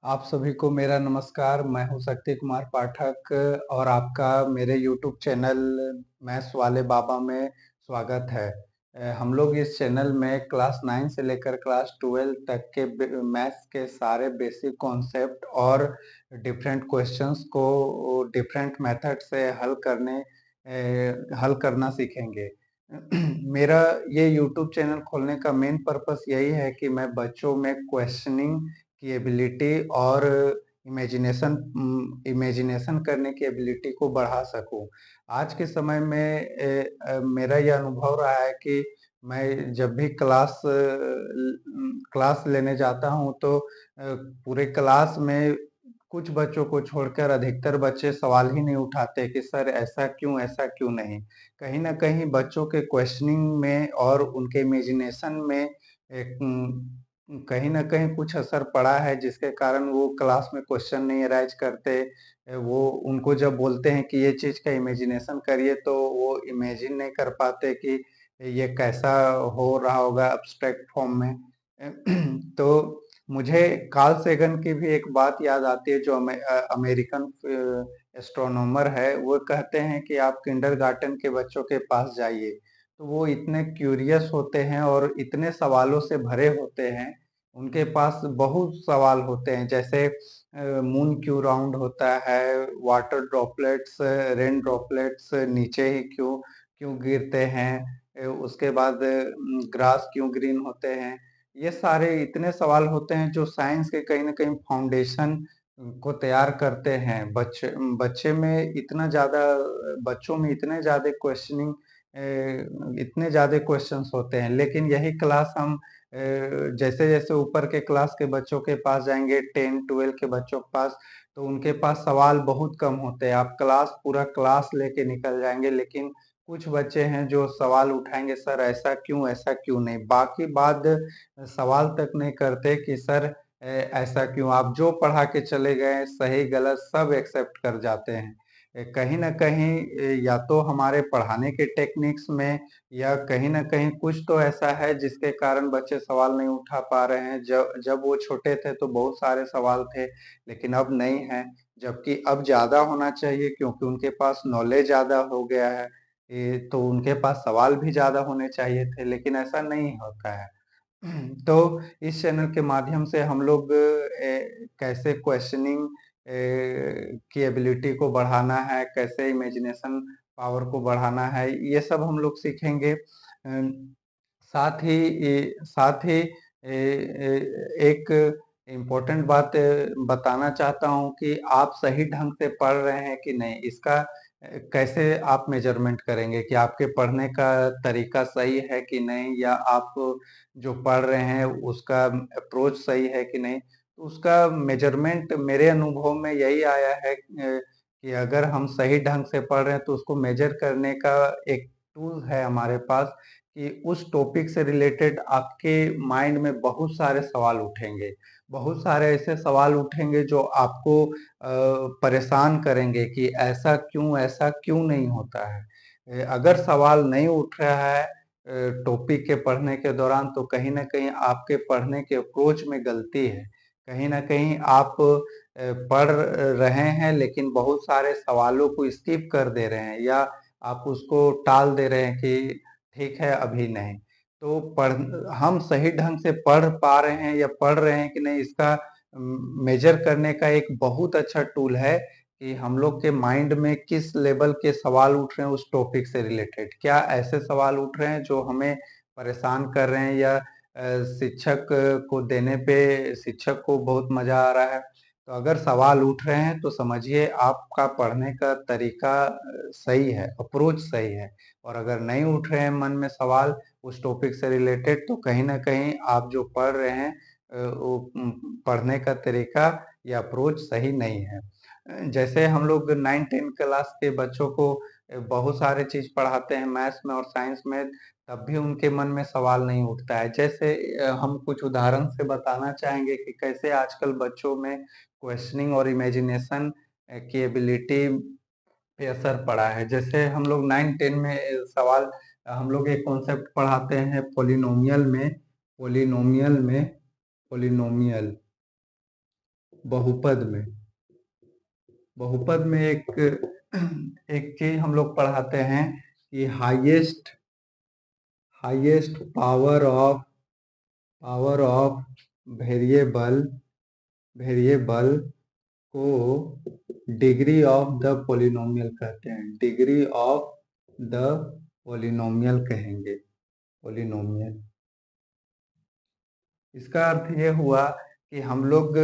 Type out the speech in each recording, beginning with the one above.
आप सभी को मेरा नमस्कार। मैं हूँ शक्ति कुमार पाठक और आपका मेरे यूट्यूब चैनल मैथ्स वाले बाबा में स्वागत है। हम लोग इस चैनल में क्लास 9 से लेकर क्लास 12 तक के मैथ्स के सारे बेसिक कॉन्सेप्ट और डिफरेंट क्वेश्चंस को डिफरेंट मेथड से हल करना सीखेंगे। मेरा ये यूट्यूब चैनल खोलने का मेन पर्पस यही है कि मैं बच्चों में क्वेश्चनिंग की एबिलिटी और इमेजिनेशन करने की एबिलिटी को बढ़ा सकूं। आज के समय में मेरा यह अनुभव रहा है कि मैं जब भी क्लास लेने जाता हूं तो पूरे क्लास में कुछ बच्चों को छोड़कर अधिकतर बच्चे सवाल ही नहीं उठाते कि सर ऐसा क्यों नहीं। कहीं ना कहीं बच्चों के क्वेश्चनिंग में और उनके इमेजिनेशन में एक कहीं न कहीं कुछ असर पड़ा है, जिसके कारण वो क्लास में क्वेश्चन नहीं अराइज़ करते। वो उनको जब बोलते हैं कि ये चीज़ का इमेजिनेशन करिए तो वो इमेजिन नहीं कर पाते कि ये कैसा हो रहा होगा एब्स्ट्रैक्ट फॉर्म में। तो मुझे कार्ल सेगन की भी एक बात याद आती है, जो अमेरिकन एस्ट्रोनॉमर है। वो कहते हैं कि आप किंडरगार्टन के बच्चों के पास जाइए, तो वो इतने क्यूरियस होते हैं और इतने सवालों से भरे होते हैं। उनके पास बहुत सवाल होते हैं, जैसे मून क्यों राउंड होता है, वाटर ड्रॉपलेट्स रेन ड्रॉपलेट्स नीचे ही क्यों क्यों गिरते हैं, उसके बाद ग्रास क्यों ग्रीन होते हैं। ये सारे इतने सवाल होते हैं जो साइंस के कहीं ना कहीं फाउंडेशन को तैयार करते हैं। बच्चे बच्चे में इतना ज्यादा बच्चों में इतने ज्यादा क्वेश्चंस होते हैं, लेकिन यही क्लास हम जैसे जैसे ऊपर के क्लास के बच्चों के पास जाएंगे, 10-12 के बच्चों के पास, तो उनके पास सवाल बहुत कम होते हैं। आप पूरा क्लास लेके निकल जाएंगे, लेकिन कुछ बच्चे हैं जो सवाल उठाएंगे, सर ऐसा क्यों नहीं। बाकी बात सवाल तक नहीं करते कि सर ऐसा क्यों। आप जो पढ़ा के चले गए सही गलत सब एक्सेप्ट कर जाते हैं। कहीं ना कहीं या तो हमारे पढ़ाने के टेक्निक्स में, या कहीं न कहीं कुछ तो ऐसा है जिसके कारण बच्चे सवाल नहीं उठा पा रहे हैं। जब जब वो छोटे थे तो बहुत सारे सवाल थे, लेकिन अब नहीं है। जबकि अब ज़्यादा होना चाहिए, क्योंकि उनके पास नॉलेज ज़्यादा हो गया है। तो उनके पास सवाल भी ज़्यादा होने चाहिए थे, लेकिन ऐसा नहीं होता है। तो इस चैनल के माध्यम से हम लोग कैसे क्वेश्चनिंग की एबिलिटी को बढ़ाना है, कैसे इमेजिनेशन पावर को बढ़ाना है, ये सब हम लोग सीखेंगे। साथ ही एक इम्पोर्टेंट बात बताना चाहता हूँ कि आप सही ढंग से पढ़ रहे हैं कि नहीं, इसका कैसे आप मेजरमेंट करेंगे कि आपके पढ़ने का तरीका सही है कि नहीं, या आप जो पढ़ रहे हैं उसका अप्रोच सही है कि नहीं। तो उसका मेजरमेंट मेरे अनुभव में यही आया है कि अगर हम सही ढंग से पढ़ रहे हैं तो उसको मेजर करने का एक टूल है हमारे पास, कि उस टॉपिक से रिलेटेड आपके माइंड में बहुत सारे सवाल उठेंगे। बहुत सारे ऐसे सवाल उठेंगे जो आपको परेशान करेंगे कि ऐसा क्यों नहीं होता है। अगर सवाल नहीं उठ रहा है टॉपिक के पढ़ने के दौरान, तो कहीं न कहीं आपके पढ़ने के अप्रोच में गलती है। कहीं न कहीं आप पढ़ रहे हैं, लेकिन बहुत सारे सवालों को स्किप कर दे रहे हैं, या आप उसको टाल दे रहे हैं कि ठीक है अभी नहीं। तो हम सही ढंग से पढ़ पा रहे हैं या पढ़ रहे हैं कि नहीं, इसका मेजर करने का एक बहुत अच्छा टूल है कि हम लोग के माइंड में किस लेवल के सवाल उठ रहे हैं उस टॉपिक से रिलेटेड। क्या ऐसे सवाल उठ रहे हैं जो हमें परेशान कर रहे हैं, या शिक्षक को देने पे शिक्षक को बहुत मजा आ रहा है। तो अगर सवाल उठ रहे हैं तो समझिए आपका पढ़ने का तरीका सही है, अप्रोच सही है। और अगर नहीं उठ रहे हैं मन में सवाल उस टॉपिक से रिलेटेड, तो कहीं न कहीं आप जो पढ़ रहे हैं वो पढ़ने का तरीका या अप्रोच सही नहीं है। जैसे हम लोग 9-10 क्लास के बच्चों को बहुत सारे चीज़ पढ़ाते हैं मैथ्स में और साइंस में, तब भी उनके मन में सवाल नहीं उठता है। जैसे हम कुछ उदाहरण से बताना चाहेंगे कि कैसे आजकल बच्चों में क्वेश्चनिंग और इमेजिनेशन की एबिलिटी पे असर पड़ा है। जैसे हम लोग 9-10 में हम लोग एक कॉन्सेप्ट पढ़ाते हैं पॉलिनोमियल में। पॉलिनोमियल बहुपद में, बहुपद में एक चीज हम लोग पढ़ाते हैं कि highest power of variable variable को डिग्री ऑफ द पॉलिनोमियल कहते हैं। डिग्री ऑफ द पॉलिनोमियल कहेंगे, पॉलिनोमियल। इसका अर्थ ये हुआ कि हम लोग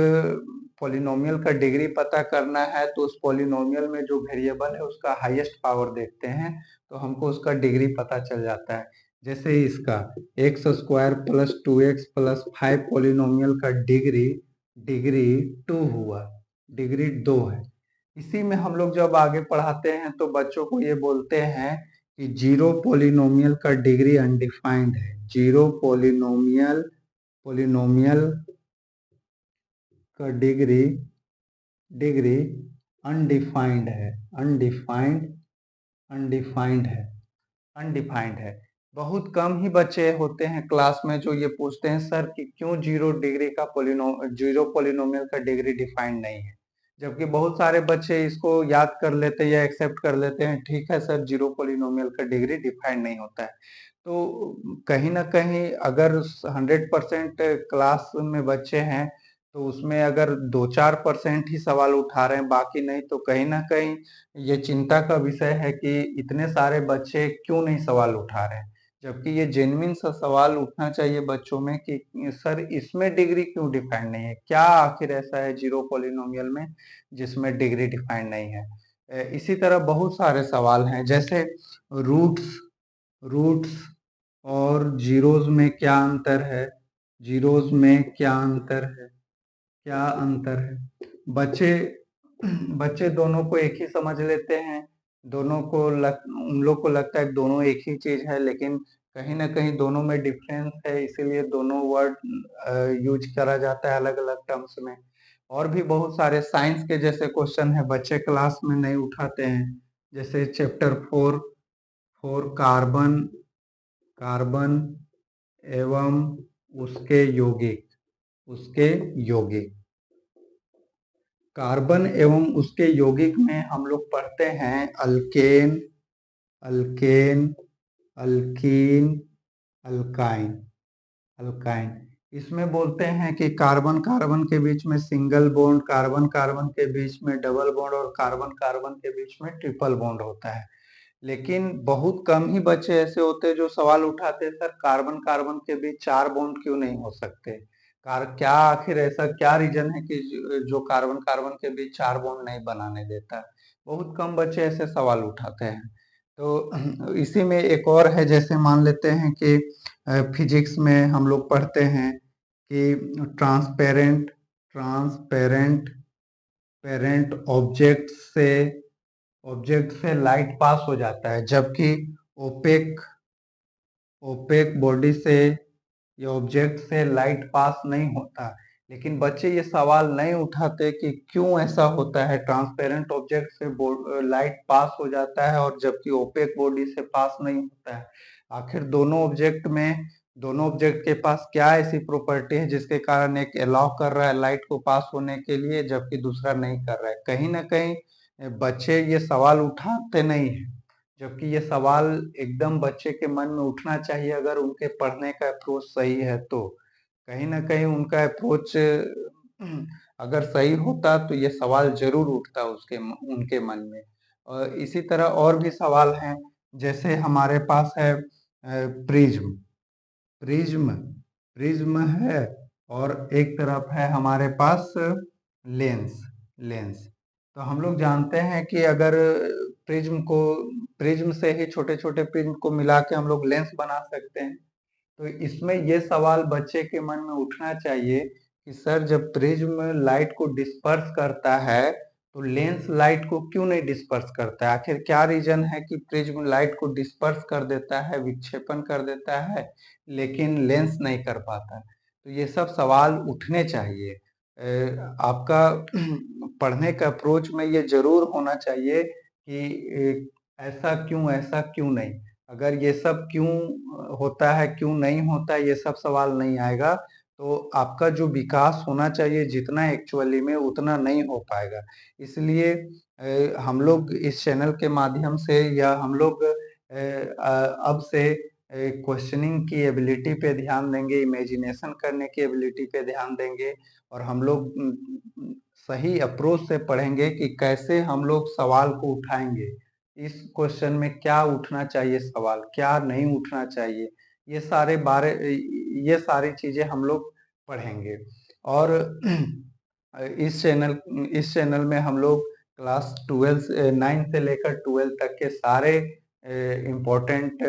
पॉलिनोमियल का डिग्री पता करना है तो उस पॉलिनोमियल में जो वेरिएबल है उसका हाईएस्ट पावर देखते हैं तो हमको उसका डिग्री पता चल जाता है। जैसे इसका x square plus 2x plus 5 polynomial का डिग्री 2 हुआ, डिग्री 2 है। इसी में हम लोग जब आगे पढ़ाते हैं तो बच्चों को ये बोलते हैं कि जीरो पॉलिनोमियल का डिग्री अनडिफाइंड है। जीरो पॉलिनोमियल का डिग्री अनडिफाइंड है, अनडिफाइंड है। बहुत कम ही बच्चे होते हैं क्लास में जो ये पूछते हैं सर कि क्यों जीरो पॉलिनोमियल का डिग्री डिफाइंड नहीं है, जबकि बहुत सारे बच्चे इसको याद कर लेते हैं या एक्सेप्ट कर लेते हैं, ठीक है सर जीरो पॉलिनोमियल का डिग्री डिफाइंड नहीं होता है। तो कहीं ना कहीं अगर 100% क्लास में बच्चे हैं तो उसमें अगर 2-4% ही सवाल उठा रहे हैं, बाकी नहीं, तो कहीं ना कहीं ये चिंता का विषय है कि इतने सारे बच्चे क्यों नहीं सवाल उठा रहे हैं। जबकि ये जेन्युइन सा सवाल उठना चाहिए बच्चों में कि सर इसमें डिग्री क्यों डिफाइंड नहीं है, क्या आखिर ऐसा है जीरो पॉलिनोमियल में जिसमें डिग्री डिफाइंड नहीं है। इसी तरह बहुत सारे सवाल हैं, जैसे रूट्स और जीरोज में क्या अंतर है, जीरोज में क्या अंतर है। बच्चे बच्चे दोनों को एक ही समझ लेते हैं, उन लोग को लगता है कि दोनों एक ही चीज है, लेकिन कहीं ना कहीं दोनों में डिफरेंस है, इसीलिए दोनों वर्ड यूज करा जाता है अलग अलग टर्म्स में। और भी बहुत सारे साइंस के जैसे क्वेश्चन है बच्चे क्लास में नहीं उठाते हैं, जैसे चैप्टर 4 कार्बन एवं उसके यौगिक कार्बन एवं उसके यौगिक में हम लोग पढ़ते हैं अल्केन, अल्कीन, अल्काइन। इसमें बोलते हैं कि कार्बन कार्बन के बीच में सिंगल बॉन्ड, कार्बन कार्बन के बीच में डबल बॉन्ड और कार्बन कार्बन के बीच में ट्रिपल बॉन्ड होता है। लेकिन बहुत कम ही बच्चे ऐसे होते हैं जो सवाल उठाते हैं सर कार्बन कार्बन के बीच 4 बॉन्ड क्यों नहीं हो सकते, क्या आखिर ऐसा क्या रीजन है कि जो कार्बन कार्बन के बीच 4 बॉन्ड नहीं बनाने देता है। बहुत कम बच्चे ऐसे सवाल उठाते हैं। तो इसी में एक और है, जैसे मान लेते हैं कि फिजिक्स में हम लोग पढ़ते हैं कि ट्रांसपेरेंट ऑब्जेक्ट से लाइट पास हो जाता है, जबकि ओपेक बॉडी से या ऑब्जेक्ट से लाइट पास नहीं होता। लेकिन बच्चे ये सवाल नहीं उठाते कि क्यों ऐसा होता है, ट्रांसपेरेंट ऑब्जेक्ट से लाइट पास हो जाता है और जबकि ओपेक बॉडी से पास नहीं होता है। आखिर दोनों ऑब्जेक्ट के पास क्या ऐसी प्रॉपर्टी है जिसके कारण एक अलाउ कर रहा है लाइट को पास होने के लिए जबकि दूसरा नहीं कर रहा है। कहीं ना कहीं बच्चे ये सवाल उठाते नहीं है, जबकि ये सवाल एकदम बच्चे के मन में उठना चाहिए अगर उनके पढ़ने का अप्रोच सही है तो। कहीं ना कहीं उनका अप्रोच अगर सही होता तो ये सवाल जरूर उठता उनके मन में। और इसी तरह और भी सवाल हैं, जैसे हमारे पास है प्रिज्म प्रिज्म प्रिज्म है और एक तरफ है हमारे पास लेंस। तो हम लोग जानते हैं कि अगर प्रिज्म से ही छोटे छोटे प्रिज्म को मिला के हम लोग लेंस बना सकते हैं। तो इसमें ये सवाल बच्चे के मन में उठना चाहिए कि सर जब प्रिज्म लाइट को डिस्पर्स करता है तो लेंस लाइट को क्यों नहीं डिस्पर्स करता है, आखिर क्या रीजन है कि प्रिज्म लाइट को डिस्पर्स कर देता है, विक्षेपण कर देता है, लेकिन लेंस नहीं कर पाता। तो ये सब सवाल उठने चाहिए। आपका पढ़ने का अप्रोच में ये जरूर होना चाहिए कि ऐसा क्यों नहीं। अगर ये सब क्यों होता है क्यों नहीं होता है ये सब सवाल नहीं आएगा तो आपका जो विकास होना चाहिए जितना एक्चुअली में उतना नहीं हो पाएगा। इसलिए हम लोग इस चैनल के माध्यम से या हम लोग अब से क्वेश्चनिंग की एबिलिटी पे ध्यान देंगे, इमेजिनेशन करने की एबिलिटी पे ध्यान देंगे और हम लोग सही अप्रोच से पढ़ेंगे कि कैसे हम लोग सवाल को उठाएंगे। इस क्वेश्चन में क्या उठना चाहिए सवाल, क्या नहीं उठना चाहिए, ये सारी चीजें हम लोग पढ़ेंगे। और इस चैनल में हम लोग क्लास 9 से लेकर 12 तक के सारे इम्पोर्टेंट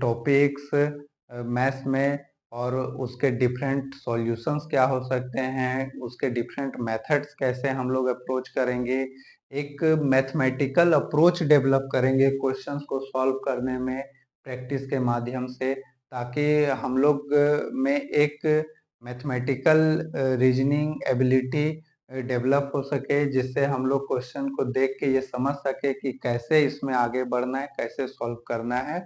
टॉपिक्स मैथ्स में और उसके डिफरेंट सॉल्यूशंस क्या हो सकते हैं, उसके डिफरेंट मेथड्स कैसे हम लोग अप्रोच करेंगे, एक मैथमेटिकल अप्रोच डेवलप करेंगे क्वेश्चंस को सॉल्व करने में प्रैक्टिस के माध्यम से, ताकि हम लोग में एक मैथमेटिकल रीजनिंग एबिलिटी डेवलप हो सके, जिससे हम लोग क्वेश्चन को देख के ये समझ सके कि कैसे इसमें आगे बढ़ना है, कैसे सॉल्व करना है।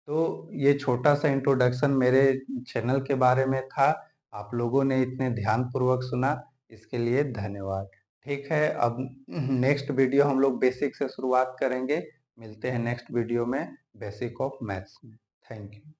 तो ये छोटा सा इंट्रोडक्शन मेरे चैनल के बारे में था। आप लोगों ने इतने ध्यानपूर्वक सुना, इसके लिए धन्यवाद। ठीक है, अब नेक्स्ट वीडियो हम लोग बेसिक से शुरुआत करेंगे। मिलते हैं नेक्स्ट वीडियो में बेसिक ऑफ मैथ्स में। Thank you.